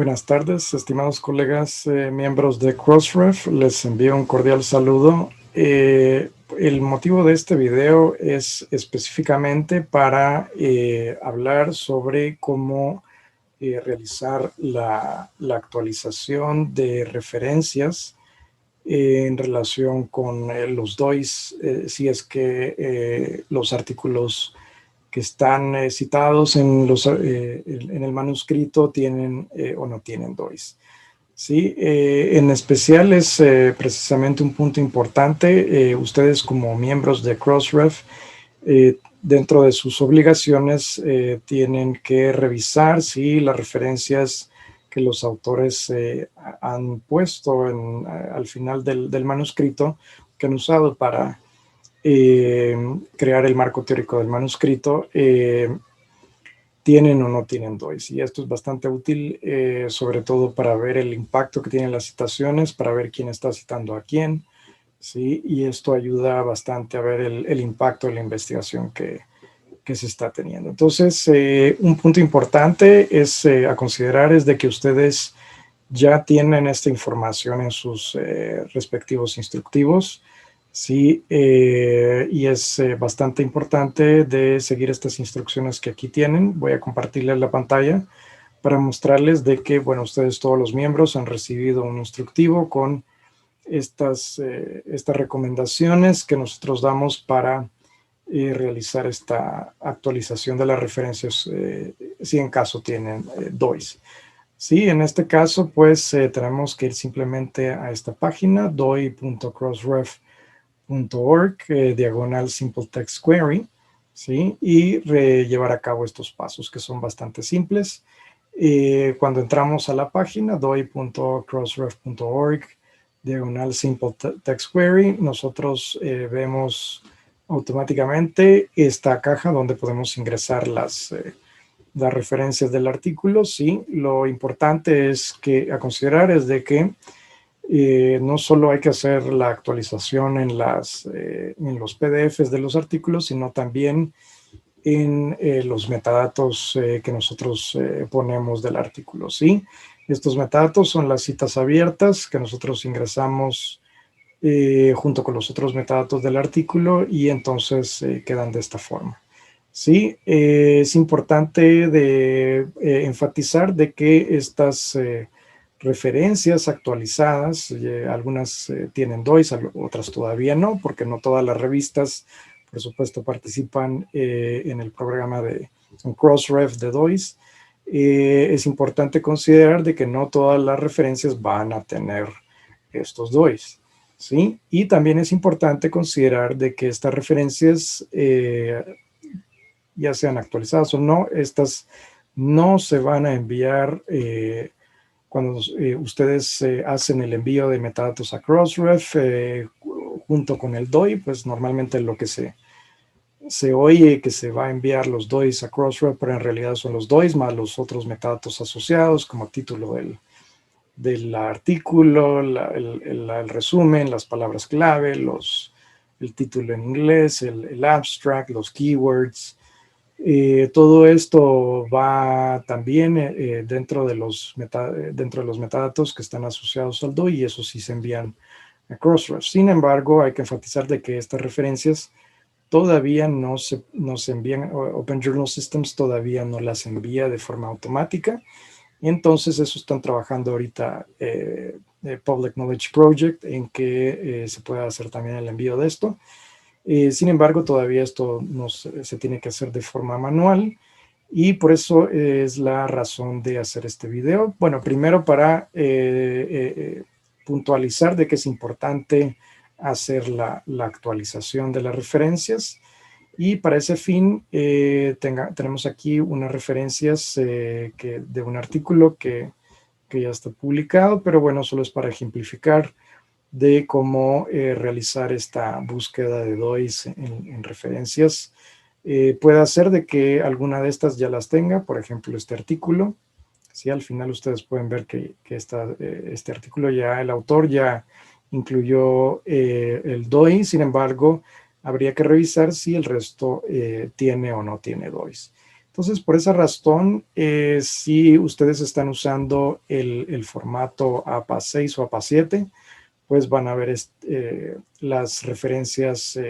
Buenas tardes, estimados colegas, miembros de Crossref. Les envío un cordial saludo. El motivo de este video es específicamente para hablar sobre cómo realizar la actualización de referencias en relación con los DOIs, si es que los artículos que están citados en el manuscrito tienen o no tienen DOIs. Sí, en especial es precisamente un punto importante. Ustedes como miembros de Crossref, dentro de sus obligaciones, tienen que revisar si las referencias que los autores han puesto al final del manuscrito, que han usado para crear el marco teórico del manuscrito, tienen o no tienen DOIs. Y esto es bastante útil, sobre todo para ver el impacto que tienen las citaciones, para ver quién está citando a quién, ¿sí? Y esto ayuda bastante a ver el impacto de la investigación que se está teniendo. Entonces, un punto importante es a considerar es de que ustedes ya tienen esta información en sus respectivos instructivos. Sí, y es bastante importante de seguir estas instrucciones que aquí tienen. Voy a compartirles la pantalla para mostrarles de que, bueno, ustedes todos los miembros han recibido un instructivo con estas recomendaciones que nosotros damos para realizar esta actualización de las referencias, si en caso tienen DOIs. Sí, en este caso, pues tenemos que ir simplemente a esta página, doi.crossref.org, diagonal Simple Text Query, ¿sí? Y llevar a cabo estos pasos que son bastante simples. Cuando entramos a la página, doi.crossref.org, diagonal Simple Text Query, nosotros vemos automáticamente esta caja donde podemos ingresar las referencias del artículo. Sí, lo importante es que a considerar es de que no solo hay que hacer la actualización en los PDFs de los artículos, sino también en los metadatos que nosotros ponemos del artículo. ¿Sí? Estos metadatos son las citas abiertas que nosotros ingresamos junto con los otros metadatos del artículo, y entonces quedan de esta forma. Sí, es importante de enfatizar de que estas referencias actualizadas, algunas tienen DOIs, otras todavía no, porque no todas las revistas, por supuesto, participan en el programa de Crossref de DOIs. Es importante considerar de que no todas las referencias van a tener estos DOIs. ¿Sí? Y también es importante considerar de que estas referencias, ya sean actualizadas o no, estas no se van a enviar cuando ustedes hacen el envío de metadatos a Crossref junto con el DOI. Pues normalmente lo que se oye que se va a enviar los DOIs a Crossref, pero en realidad son los DOIs más los otros metadatos asociados, como título del artículo, el resumen, las palabras clave, el título en inglés, el abstract, los keywords. Todo esto va también dentro de los metadatos que están asociados al DOI, y eso sí se envían a Crossref. Sin embargo, hay que enfatizar de que estas referencias todavía no se envían, Open Journal Systems todavía no las envía de forma automática. Y entonces eso están trabajando ahorita Public Knowledge Project en que se pueda hacer también el envío de esto. Sin embargo, todavía esto no se tiene que hacer de forma manual, y por eso es la razón de hacer este video. Bueno, primero para puntualizar de que es importante hacer la actualización de las referencias, y para ese fin tenemos aquí unas referencias de un artículo que ya está publicado, pero bueno, solo es para ejemplificar de cómo realizar esta búsqueda de DOIs en referencias. Puede ser de que alguna de estas ya las tenga, por ejemplo, este artículo. ¿Sí? Al final ustedes pueden ver que este artículo ya, el autor ya incluyó el DOI. Sin embargo, habría que revisar si el resto tiene o no tiene DOIs. Entonces, por esa razón, si ustedes están usando el formato APA 6 o APA 7, pues van a ver las referencias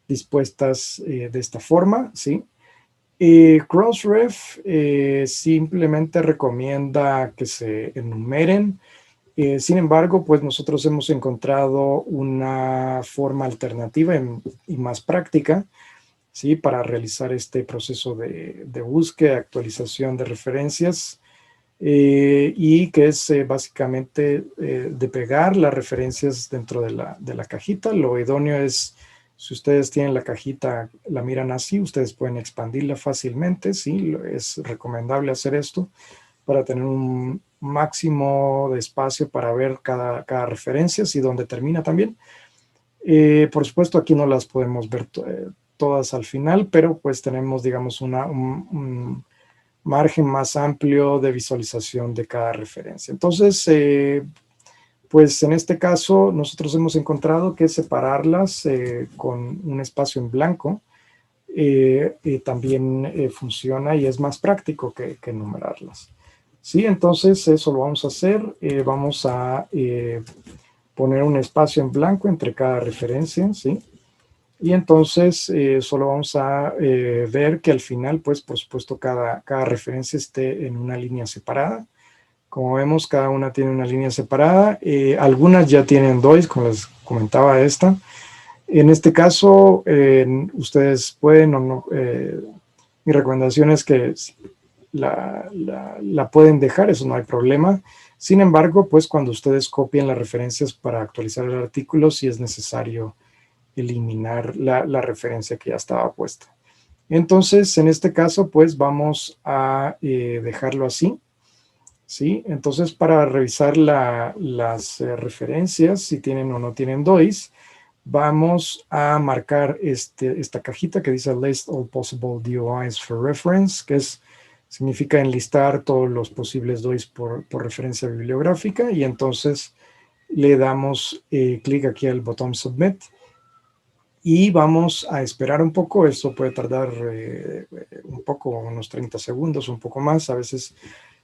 dispuestas de esta forma, ¿sí? Crossref simplemente recomienda que se enumeren. Sin embargo, pues nosotros hemos encontrado una forma alternativa y más práctica, ¿sí? Para realizar este proceso de búsqueda, actualización de referencias, y que es básicamente de pegar las referencias dentro de la cajita. Lo idóneo es, si ustedes tienen la cajita, la miran así, ustedes pueden expandirla fácilmente, ¿sí? Es recomendable hacer esto para tener un máximo de espacio para ver cada referencia, y dónde termina también. Por supuesto, aquí no las podemos ver todas al final, pero pues tenemos, digamos, un margen más amplio de visualización de cada referencia. Entonces, pues en este caso, nosotros hemos encontrado que separarlas con un espacio en blanco también funciona y es más práctico que enumerarlas. Sí, entonces eso lo vamos a hacer. Vamos a poner un espacio en blanco entre cada referencia, ¿sí? Y entonces solo vamos a ver que al final, pues por supuesto, cada referencia esté en una línea separada. Como vemos, cada una tiene una línea separada. Algunas ya tienen DOIs, como les comentaba esta. En este caso, ustedes pueden o no, mi recomendación es que la pueden dejar, eso no hay problema. Sin embargo, pues cuando ustedes copien las referencias para actualizar el artículo, sí es necesario eliminar la referencia que ya estaba puesta. Entonces, en este caso, pues vamos a dejarlo así, ¿sí? Entonces, para revisar las referencias, si tienen o no tienen DOIs, vamos a marcar esta cajita que dice List all possible DOIs for reference, que significa enlistar todos los posibles DOIs por referencia bibliográfica, y entonces le damos clic aquí al botón Submit y vamos a esperar un poco. Esto puede tardar un poco, unos 30 segundos, un poco más. A veces,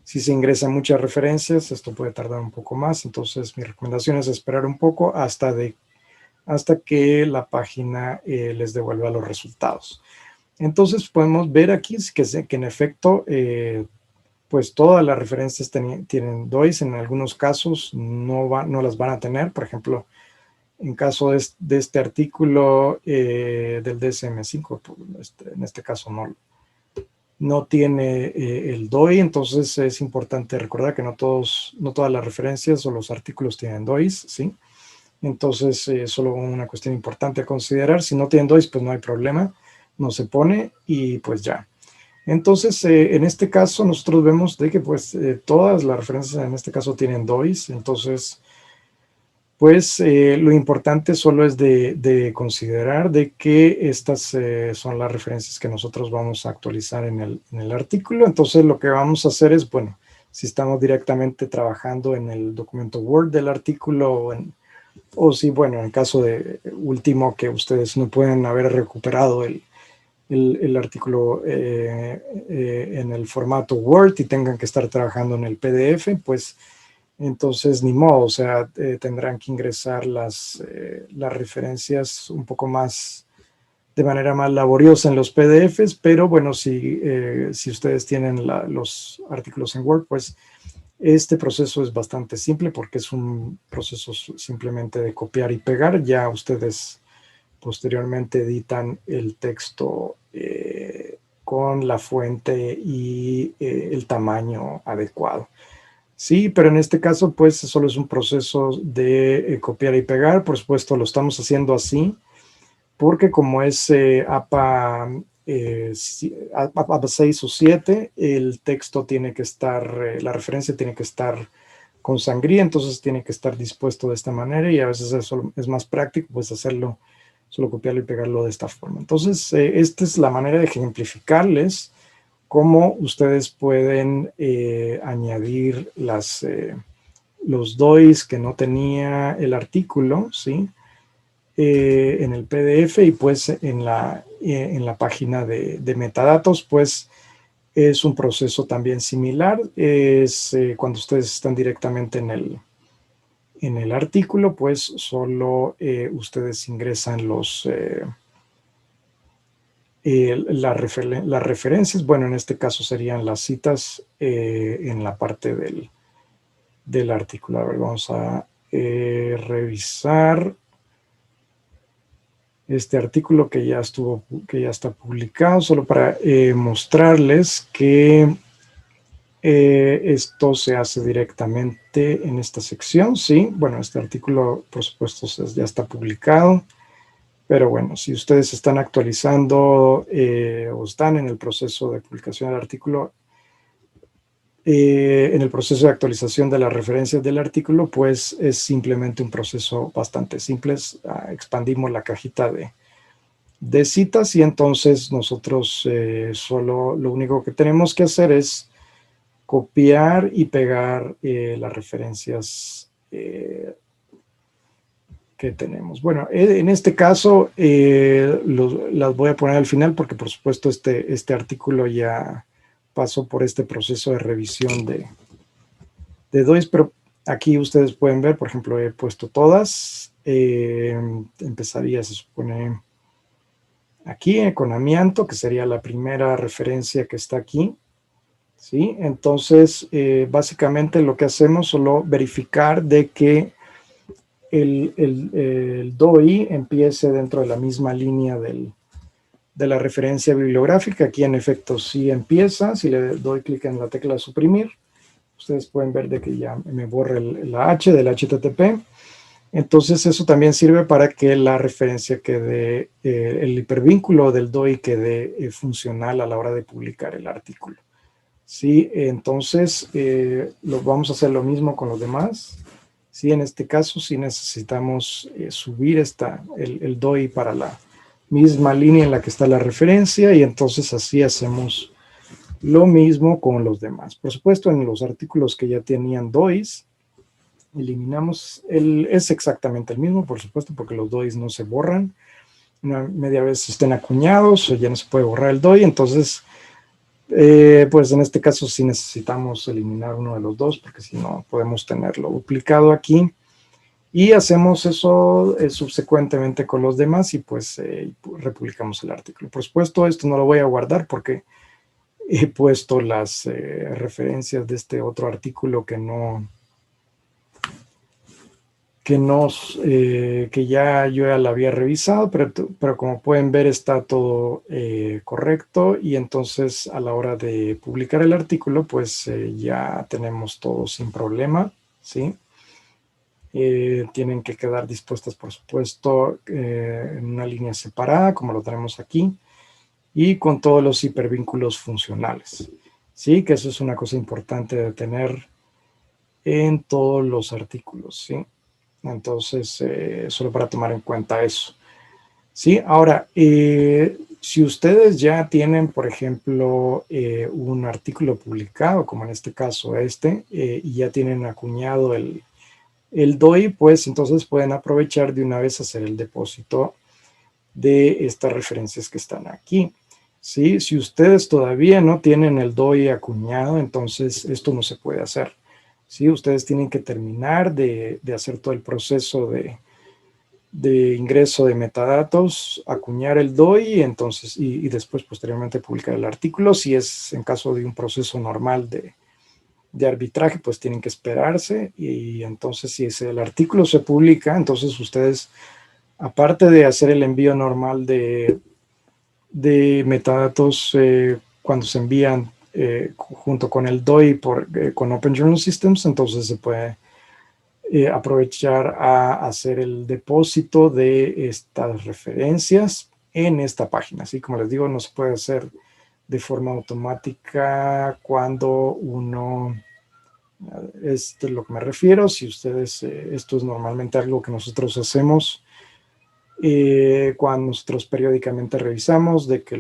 si se ingresan muchas referencias, esto puede tardar un poco más. Entonces, mi recomendación es esperar un poco hasta que la página les devuelva los resultados. Entonces, podemos ver aquí que en efecto, pues todas las referencias tienen DOIs. En algunos casos no las van a tener. Por ejemplo, en caso de este artículo del DSM-5, en este caso no tiene el DOI. Entonces es importante recordar que no todas las referencias o los artículos tienen DOIs, ¿sí? Entonces solo una cuestión importante a considerar: si no tienen DOIs, pues no hay problema, no se pone y pues ya. Entonces en este caso nosotros vemos de que pues todas las referencias en este caso tienen DOIs. Entonces pues lo importante solo es de considerar de que estas son las referencias que nosotros vamos a actualizar en el artículo. Entonces lo que vamos a hacer es, bueno, si estamos directamente trabajando en el documento Word del artículo, o si, bueno, en caso de último, que ustedes no pueden haber recuperado el artículo en el formato Word y tengan que estar trabajando en el PDF, pues entonces ni modo, o sea, tendrán que ingresar las referencias un poco más, de manera más laboriosa en los PDFs, pero bueno, si ustedes tienen los artículos en Word, pues este proceso es bastante simple, porque es un proceso simplemente de copiar y pegar. Ya ustedes posteriormente editan el texto con la fuente y el tamaño adecuado. Sí, pero en este caso, pues solo es un proceso de copiar y pegar. Por supuesto, lo estamos haciendo así porque como es APA 6 o 7, el texto tiene que estar, la referencia tiene que estar con sangría, entonces tiene que estar dispuesto de esta manera, y a veces eso es más práctico, pues hacerlo, solo copiarlo y pegarlo de esta forma. Entonces, esta es la manera de ejemplificarles cómo ustedes pueden añadir los DOIs que no tenía el artículo, ¿sí? En el PDF, y pues en la página de metadatos, pues Es un proceso también similar. Es cuando ustedes están directamente en el artículo, pues solo ustedes ingresan las referencias. Bueno, en este caso serían las citas en la parte del artículo. A ver, vamos a revisar este artículo que ya está publicado, solo para mostrarles que esto se hace directamente en esta sección, sí. Bueno, este artículo, por supuesto, ya está publicado, pero bueno, si ustedes están actualizando o están en el proceso de publicación del artículo, en el proceso de actualización de las referencias del artículo, pues es simplemente un proceso bastante simple. Expandimos la cajita de citas y entonces nosotros solo lo único que tenemos que hacer es copiar y pegar las referencias que tenemos. Bueno, en este caso las voy a poner al final porque por supuesto este artículo ya pasó por este proceso de revisión de DOIs, pero aquí ustedes pueden ver, por ejemplo, he puesto todas. Empezaría, se supone, aquí con amianto, que sería la primera referencia que está aquí. ¿Sí? Entonces, básicamente lo que hacemos es solo verificar de que el DOI empiece dentro de la misma línea de la referencia bibliográfica. Aquí en efecto sí empieza. Si le doy clic en la tecla suprimir, ustedes pueden ver de que ya me borra la H del HTTP. Entonces eso también sirve para que la referencia quede, el hipervínculo del DOI quede funcional a la hora de publicar el artículo. Sí, entonces vamos a hacer lo mismo con los demás. Sí, en este caso sí necesitamos subir el DOI para la misma línea en la que está la referencia y entonces así hacemos lo mismo con los demás. Por supuesto, en los artículos que ya tenían DOIs, eliminamos, es exactamente el mismo, por supuesto, porque los DOIs no se borran. Una media vez estén acuñados o ya no se puede borrar el DOI, entonces pues en este caso sí necesitamos eliminar uno de los dos porque si no podemos tenerlo duplicado aquí y hacemos eso subsecuentemente con los demás y pues republicamos el artículo. Por supuesto esto no lo voy a guardar porque he puesto las referencias de este otro artículo que ya yo ya la había revisado, pero como pueden ver está todo correcto y entonces a la hora de publicar el artículo pues ya tenemos todo sin problema, ¿sí? Tienen que quedar dispuestas por supuesto en una línea separada como lo tenemos aquí y con todos los hipervínculos funcionales, ¿sí? Que eso es una cosa importante de tener en todos los artículos, ¿sí? Entonces, solo para tomar en cuenta eso. Sí, ahora, si ustedes ya tienen, por ejemplo, un artículo publicado, como en este caso y ya tienen acuñado el DOI, pues entonces pueden aprovechar de una vez hacer el depósito de estas referencias que están aquí. ¿Sí? Si ustedes todavía no tienen el DOI acuñado, entonces esto no se puede hacer. ¿Sí? Ustedes tienen que terminar de hacer todo el proceso de ingreso de metadatos, acuñar el DOI y después posteriormente publicar el artículo. Si es en caso de un proceso normal de arbitraje, pues tienen que esperarse y entonces si el artículo se publica, entonces ustedes, aparte de hacer el envío normal de metadatos cuando se envían junto con el DOI con Open Journal Systems, entonces se puede aprovechar a hacer el depósito de estas referencias en esta página. Así como les digo, no se puede hacer de forma automática cuando uno, esto es lo que me refiero, si ustedes, esto es normalmente algo que nosotros hacemos cuando nosotros periódicamente revisamos de que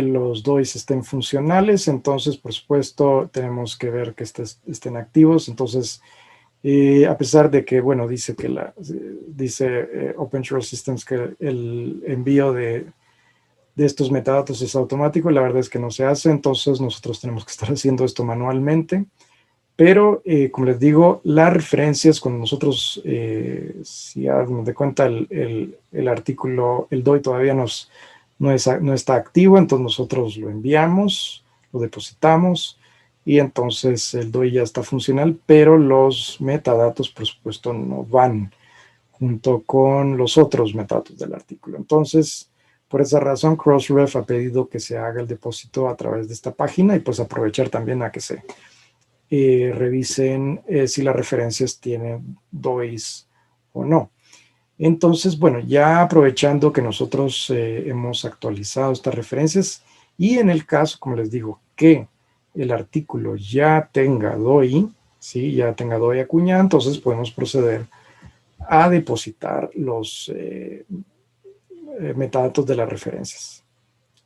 los DOIs estén funcionales, entonces por supuesto tenemos que ver que estén activos, entonces a pesar de que, bueno, dice Open Journal Systems que el envío de de estos metadatos es automático, la verdad es que no se hace, entonces nosotros tenemos que estar haciendo esto manualmente. Pero, como les digo, las referencias, cuando nosotros, si hagan de cuenta el artículo, el DOI todavía no está activo, entonces nosotros lo enviamos, lo depositamos, y entonces el DOI ya está funcional, pero los metadatos, por supuesto, no van junto con los otros metadatos del artículo. Entonces, por esa razón, Crossref ha pedido que se haga el depósito a través de esta página y pues aprovechar también a que se revisen si las referencias tienen DOIs o no. Entonces, bueno, ya aprovechando que nosotros hemos actualizado estas referencias y en el caso, como les digo, que el artículo ya tenga DOI, ¿sí? Ya tenga DOI acuñada, entonces podemos proceder a depositar los metadatos de las referencias.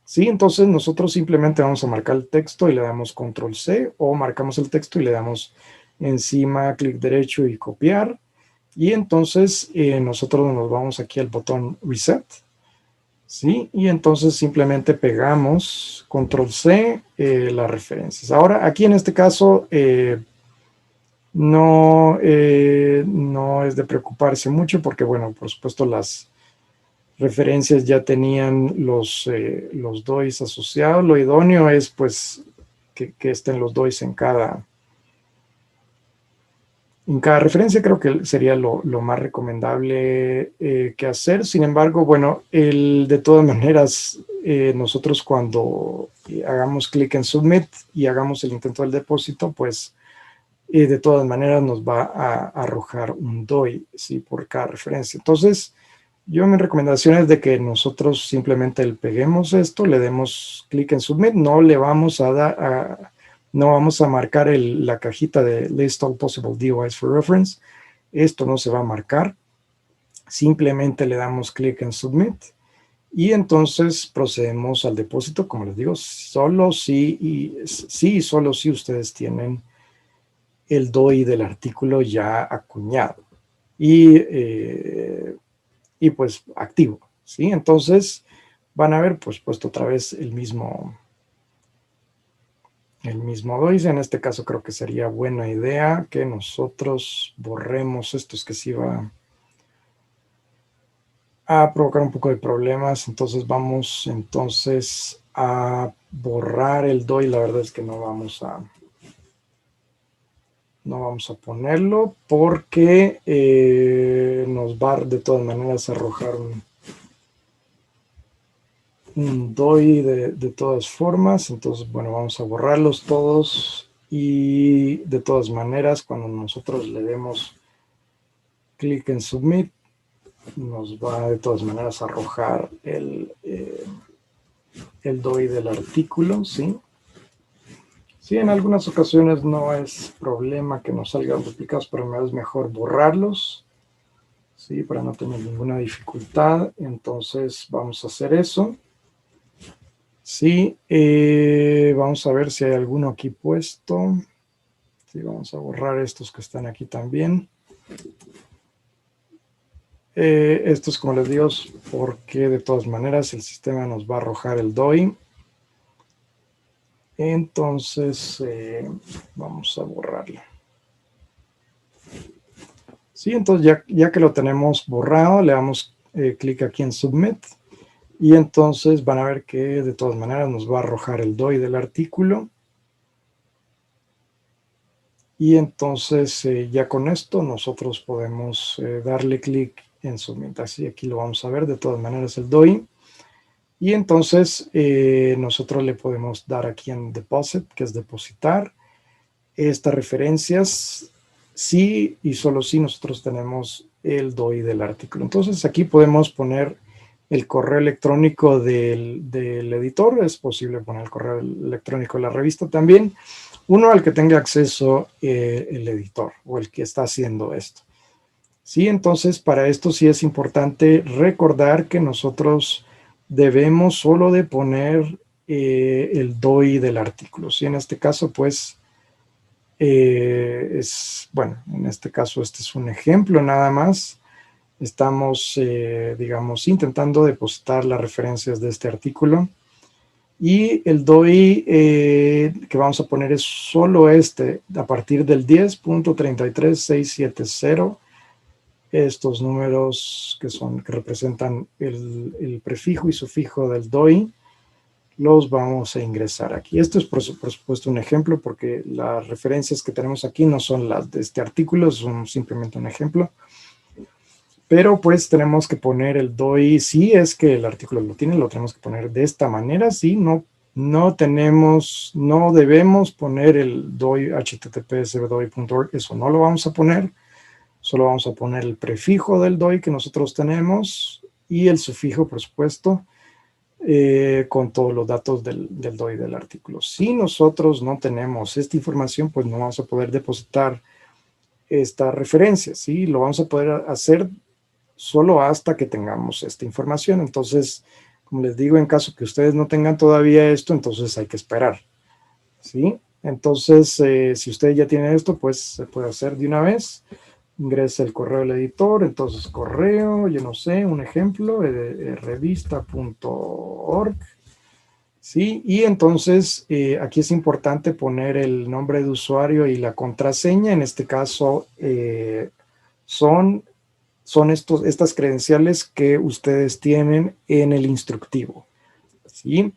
Sí, entonces nosotros simplemente vamos a marcar el texto y le damos control C, o marcamos el texto y le damos encima clic derecho y copiar. Y entonces nosotros nos vamos aquí al botón Reset. ¿Sí? Y entonces simplemente pegamos control C las referencias. Ahora, aquí en este caso no es de preocuparse mucho porque, bueno, por supuesto las referencias ya tenían los DOIs asociados. Lo idóneo es pues que estén los DOIs en cada referencia. Creo que sería lo más recomendable que hacer. Sin embargo, bueno, de todas maneras, nosotros cuando hagamos clic en Submit y hagamos el intento del depósito, pues de todas maneras nos va a arrojar un DOI, ¿sí? Por cada referencia. Entonces, mi recomendación es de que nosotros simplemente le peguemos esto, le demos clic en Submit, no le vamos a dar no vamos a marcar la cajita de List All Possible DOIs for Reference. Esto no se va a marcar. Simplemente le damos clic en Submit y entonces procedemos al depósito. Como les digo, solo si ustedes tienen el DOI del artículo ya acuñado y pues activo, ¿sí? Entonces van a ver pues puesto otra vez el mismo DOI. En este caso creo que sería buena idea que nosotros borremos esto, es que sí va a provocar un poco de problemas. Entonces vamos a borrar el DOI. La verdad es que no vamos a ponerlo porque nos va de todas maneras a arrojar un DOI de todas formas. Entonces, bueno, vamos a borrarlos todos y de todas maneras cuando nosotros le demos clic en Submit nos va de todas maneras a arrojar el DOI del artículo, ¿sí? Sí, en algunas ocasiones no es problema que nos salgan duplicados, pero es mejor borrarlos, ¿sí? Para no tener ninguna dificultad. Entonces vamos a hacer eso. Sí, vamos a ver si hay alguno aquí puesto. Sí, vamos a borrar estos que están aquí también. Estos, como les digo, porque de todas maneras el sistema nos va a arrojar el DOI. Entonces, vamos a borrarlo. Sí, entonces ya que lo tenemos borrado, le damos clic aquí en Submit. Y entonces van a ver que de todas maneras nos va a arrojar el DOI del artículo. Y entonces ya con esto nosotros podemos darle clic en Submit. Así aquí lo vamos a ver de todas maneras el DOI. Y entonces nosotros le podemos dar aquí en Deposit, que es depositar estas referencias, sí y solo si nosotros tenemos el DOI del artículo. Entonces aquí podemos poner el correo electrónico del editor. Es posible poner el correo electrónico de la revista también. Uno al que tenga acceso el editor o el que está haciendo esto. Sí, entonces para esto sí es importante recordar que nosotros debemos solo de poner el DOI del artículo. Sí, en este caso pues bueno, en este caso este es un ejemplo nada más. Estamos, digamos, intentando depositar las referencias de este artículo. Y el DOI que vamos a poner es solo este, a partir del 10.33670. Estos números que representan el prefijo y sufijo del DOI, los vamos a ingresar aquí. Esto es por supuesto un ejemplo, porque las referencias que tenemos aquí no son las de este artículo, son simplemente un ejemplo. Pero pues tenemos que poner el DOI, si es que el artículo lo tiene, lo tenemos que poner de esta manera, si no debemos poner el DOI https://doi.org, eso no lo vamos a poner, solo vamos a poner el prefijo del DOI que nosotros tenemos y el sufijo, por supuesto, con todos los datos del DOI del artículo. Si nosotros no tenemos esta información, pues no vamos a poder depositar esta referencia, ¿sí? Lo vamos a poder hacer solo hasta que tengamos esta información. Entonces, como les digo, en caso que ustedes no tengan todavía esto, entonces hay que esperar, ¿sí? Entonces, si ustedes ya tienen esto, pues se puede hacer de una vez. Ingresa el correo del editor, entonces correo, yo no sé, un ejemplo, revista.org, ¿sí? Y entonces aquí es importante poner el nombre de usuario y la contraseña. En este caso son estas credenciales que ustedes tienen en el instructivo, ¿sí?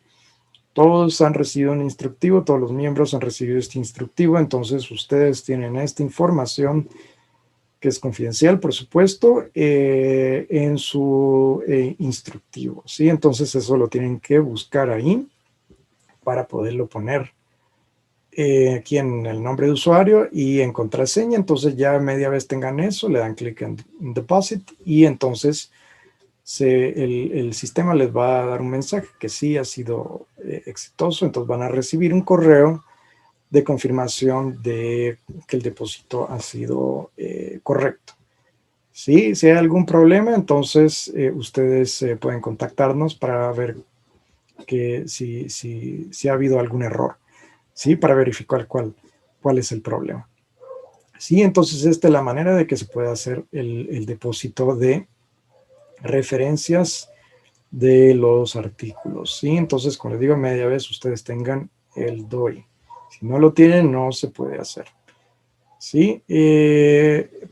Todos han recibido un instructivo, todos los miembros han recibido este instructivo, entonces ustedes tienen esta información que es confidencial, por supuesto, en su instructivo, ¿sí? Entonces eso lo tienen que buscar ahí para poderlo poner aquí en el nombre de usuario y en contraseña. Entonces ya media vez tengan eso, le dan clic en Deposit y entonces el sistema les va a dar un mensaje que sí ha sido exitoso. Entonces van a recibir un correo de confirmación de que el depósito ha sido correcto. ¿Sí? Si hay algún problema, entonces ustedes pueden contactarnos para ver si ha habido algún error, ¿sí? Para verificar cuál es el problema. Sí, entonces esta es la manera de que se puede hacer el depósito de referencias de los artículos, ¿sí? Entonces, como les digo, media vez ustedes tengan el DOI. Si no lo tienen, no se puede hacer. Sí,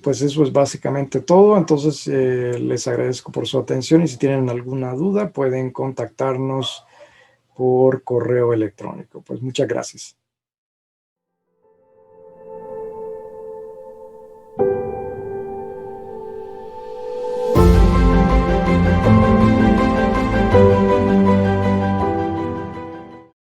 pues eso es básicamente todo. Entonces, les agradezco por su atención y si tienen alguna duda, pueden contactarnos por correo electrónico. Pues muchas gracias.